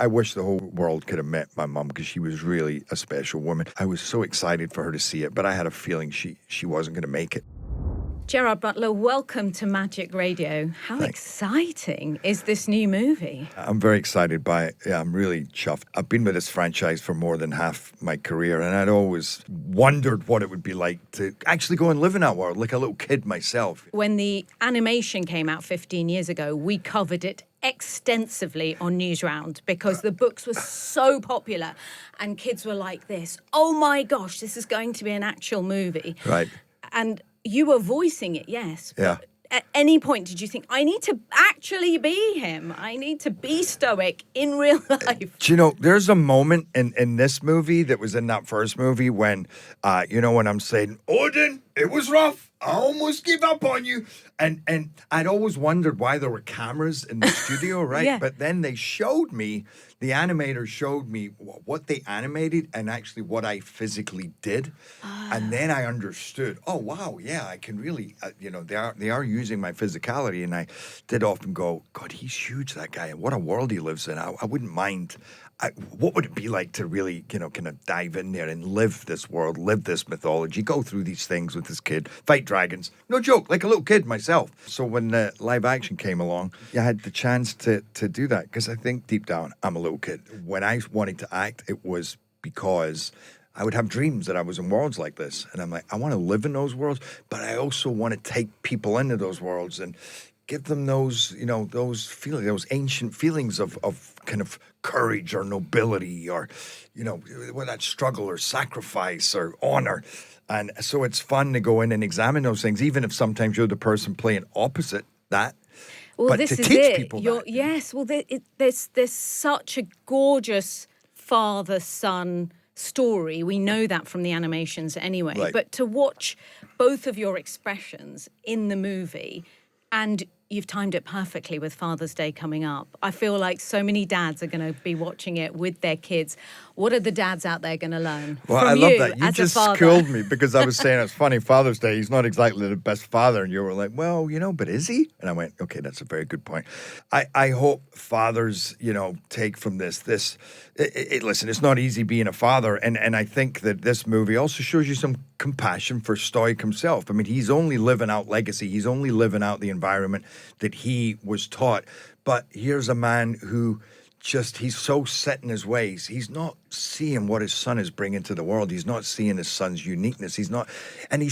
I wish the whole world could have met my mom because she was really a special woman. I was so excited for her to see it, but I had a feeling she wasn't going to make it. Gerard Butler, welcome to Magic Radio. How Thanks. exciting is this new movie? I'm very excited by it. Yeah, I'm really chuffed. I've been with this franchise for more than half my career, and I'd always wondered what it would be like to actually go and live in that world, like a little kid myself. When the animation came out 15 years ago, we covered it extensively on Newsround because the books were so popular and kids were like this, oh my gosh, this is going to be an actual movie. Right. And you were voicing it, yes. Yeah. At any point did you think, I need to actually be him? I need to be stoic in real life? Do you know, there's a moment in this movie that was in that first movie when, when I'm saying, Odin, it was rough. I almost gave up on you. And I'd always wondered why there were cameras in the studio, right? Yeah. But then the animator showed me what they animated and actually what I physically did. And then I understood, oh, wow, yeah, I can really, they are using my physicality. And I did often go, God, he's huge, that guy. And what a world he lives in. I wouldn't mind. What would it be like to really, kind of dive in there and live this world, live this mythology, go through these things with this kid, fight dragons? No joke, like a little kid myself. So when the live action came along, I had the chance to do that because I think deep down I'm a little kid. When I wanted to act, it was because I would have dreams that I was in worlds like this. And I'm like, I want to live in those worlds, but I also want to take people into those worlds and give them those, those feelings, those ancient feelings of kind of courage or nobility or, with that struggle or sacrifice or honor. And so it's fun to go in and examine those things, even if sometimes you're the person playing opposite that. Well, but this to is teach it. people that. Yes, well, there's such a gorgeous father-son story. We know that from the animations anyway. Right. But to watch both of your expressions in the movie, and you've timed it perfectly with Father's Day coming up. I feel like so many dads are going to be watching it with their kids. What are the dads out there going to learn Well, from I love you that. You as just a father? schooled me because I was saying it's funny, Father's Day, he's not exactly the best father. And you were like, well, but is he? And I went, okay, that's a very good point. I hope fathers, take from this. Listen, it's not easy being a father. And I think that this movie also shows you some compassion for Stoic himself. I mean, he's only living out legacy. He's only living out the environment that he was taught. But here's a man who he's so set in his ways. He's not seeing what his son is bringing to the world. He's not seeing his son's uniqueness. He's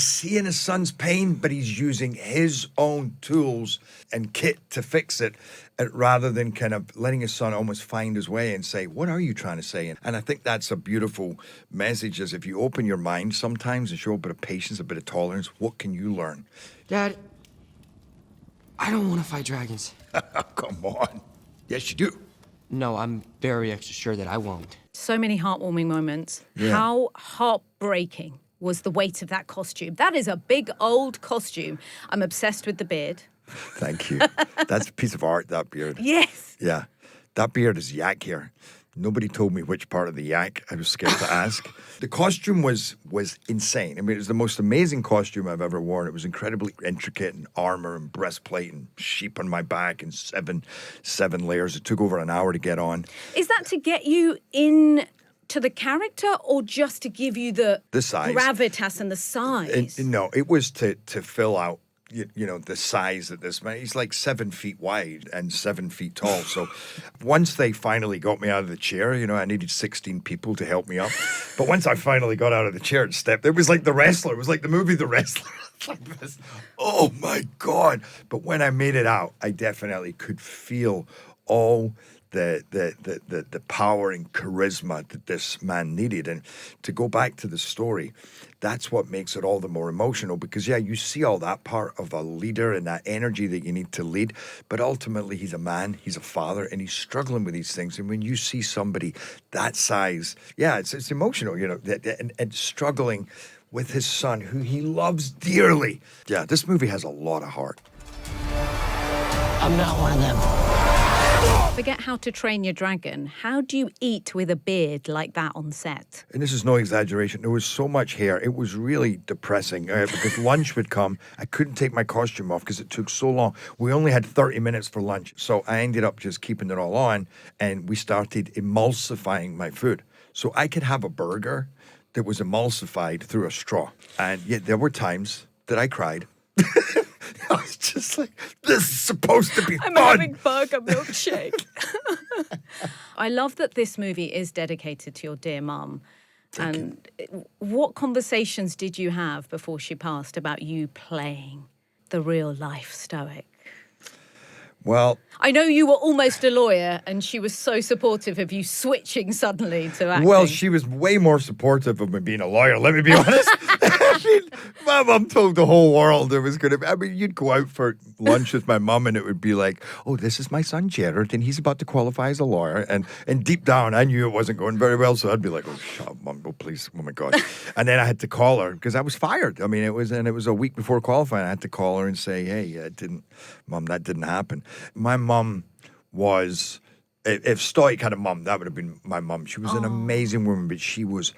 seeing his son's pain, but he's using his own tools and kit to fix it rather than kind of letting his son almost find his way and say, what are you trying to say? And I think that's a beautiful message is if you open your mind sometimes and show a bit of patience, a bit of tolerance, what can you learn? Dad, I don't want to fight dragons. Come on. Yes, you do. No, I'm very extra sure that I won't. So many heartwarming moments. Yeah. How heartbreaking was the weight of that costume? That is a big old costume. I'm obsessed with the beard. Thank you. That's a piece of art, that beard. Yes. Yeah. That beard is yak hair. Nobody told me which part of the yak. I was scared to ask. The costume was insane. I mean, it was the most amazing costume I've ever worn. It was incredibly intricate and armor and breastplate and sheep on my back and seven layers. It took over an hour to get on. Is that to get you in to the character or just to give you the size. gravitas and the size? No, it was to fill out the size that this man, he's like 7 feet wide and 7 feet tall. So once they finally got me out of the chair, I needed 16 people to help me up. But once I finally got out of the chair and stepped, it was like The Wrestler. It was like the movie The Wrestler. It's like this. Oh my God. But when I made it out, I definitely could feel all the power and charisma that this man needed. And to go back to the story, that's what makes it all the more emotional because, yeah, you see all that part of a leader and that energy that you need to lead, but ultimately he's a man, he's a father, and he's struggling with these things. And when you see somebody that size, yeah, it's emotional, and struggling with his son, who he loves dearly. Yeah, this movie has a lot of heart. I'm not one of them. Forget How to Train Your Dragon. How do you eat with a beard like that on set? And this is no exaggeration. There was so much hair. It was really depressing because lunch would come. I couldn't take my costume off because it took so long. We only had 30 minutes for lunch. So I ended up just keeping it all on, and we started emulsifying my food. So I could have a burger that was emulsified through a straw. And yet there were times that I cried. I was just like, this is supposed to be I'm fun. having burger milkshake. I love that this movie is dedicated to your dear mum. And what conversations did you have before she passed about you playing the real life Stoic? Well, I know you were almost a lawyer, and she was so supportive of you switching suddenly to acting. well, she was way more supportive of me being a lawyer, let me be honest. I mean, my mum told the whole world it was going to be. I mean, you'd go out for lunch with my mum and it would be like, oh, this is my son, Jared, and he's about to qualify as a lawyer. And deep down, I knew it wasn't going very well. So I'd be like, oh, shut up, Mum, oh, please, oh my God. And then I had to call her because I was fired. I mean, it was a week before qualifying. I had to call her and say, hey, Mum, that didn't happen. My mum was, if Stoic had a mum, that would have been my mum. She was an amazing woman, but she was,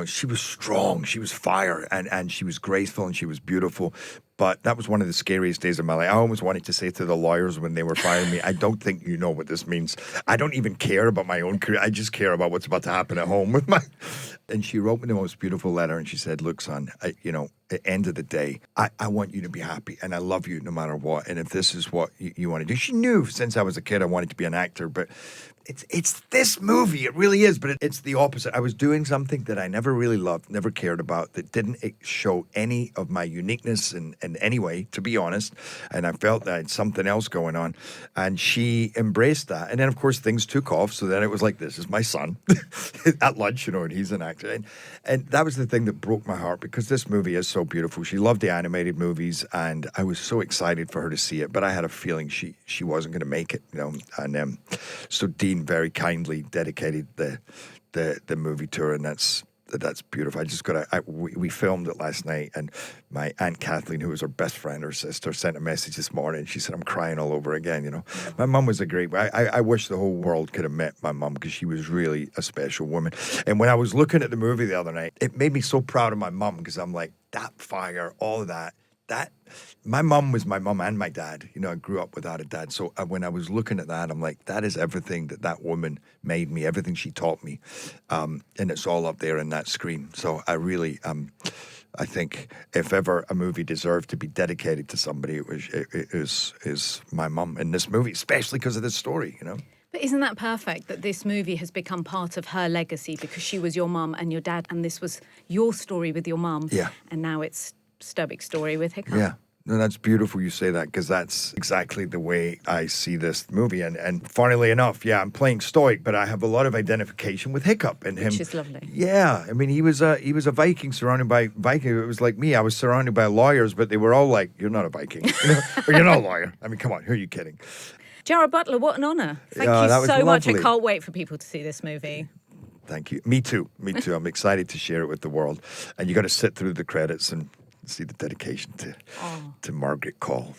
she was strong. She was fire, and she was graceful, and she was beautiful. But that was one of the scariest days of my life. I always wanted to say to the lawyers when they were firing me, I don't think you know what this means. I don't even care about my own career. I just care about what's about to happen at home with my... And she wrote me the most beautiful letter, and she said, look, son, at the end of the day, I want you to be happy, and I love you no matter what. And if this is what you want to do... She knew since I was a kid I wanted to be an actor, but it's this movie. It really is, but it's the opposite. I was doing something that I never really loved, never cared about, that didn't show any of my uniqueness in any way, to be honest. And I felt that I had something else going on. And she embraced that. And then, of course, things took off. So then it was like, this is my son at lunch, and he's an actor. And that was the thing that broke my heart, because this movie is so beautiful. She loved the animated movies, and I was so excited for her to see it. But I had a feeling she wasn't going to make it, And so Dean very kindly dedicated the movie to her, and that's beautiful. I just we filmed it last night, and my Aunt Kathleen, who was her best friend, her sister, sent a message this morning. She said, I'm crying all over again, My mum was a great... I wish the whole world could have met my mum, because she was really a special woman. And when I was looking at the movie the other night, it made me so proud of my mum, because I'm like, that fire, all of that, my mum was my mum and my dad. I grew up without a dad. So when I was looking at that, I'm like, that is everything that woman made me, everything she taught me. And it's all up there in that screen. So I really, I think if ever a movie deserved to be dedicated to somebody, it is my mum in this movie, especially because of this story, But isn't that perfect that this movie has become part of her legacy, because she was your mum and your dad, and this was your story with your mum. Yeah. And now it's Stoic's story with Hiccup. Yeah. No, that's beautiful you say that, because that's exactly the way I see this movie. And funnily enough, yeah, I'm playing Stoic, but I have a lot of identification with Hiccup and him. Which is lovely. Yeah. I mean, he was a Viking surrounded by Vikings. It was like me. I was surrounded by lawyers, but they were all like, you're not a Viking. Or you're not a lawyer. I mean, come on, who are you kidding? Gerard Butler, what an honour. Thank Yeah, that you was so much. I lovely. can't wait for people to see this movie. Thank you. Me too. I'm excited to share it with the world. And you got to sit through the credits and see the dedication to Margaret Call.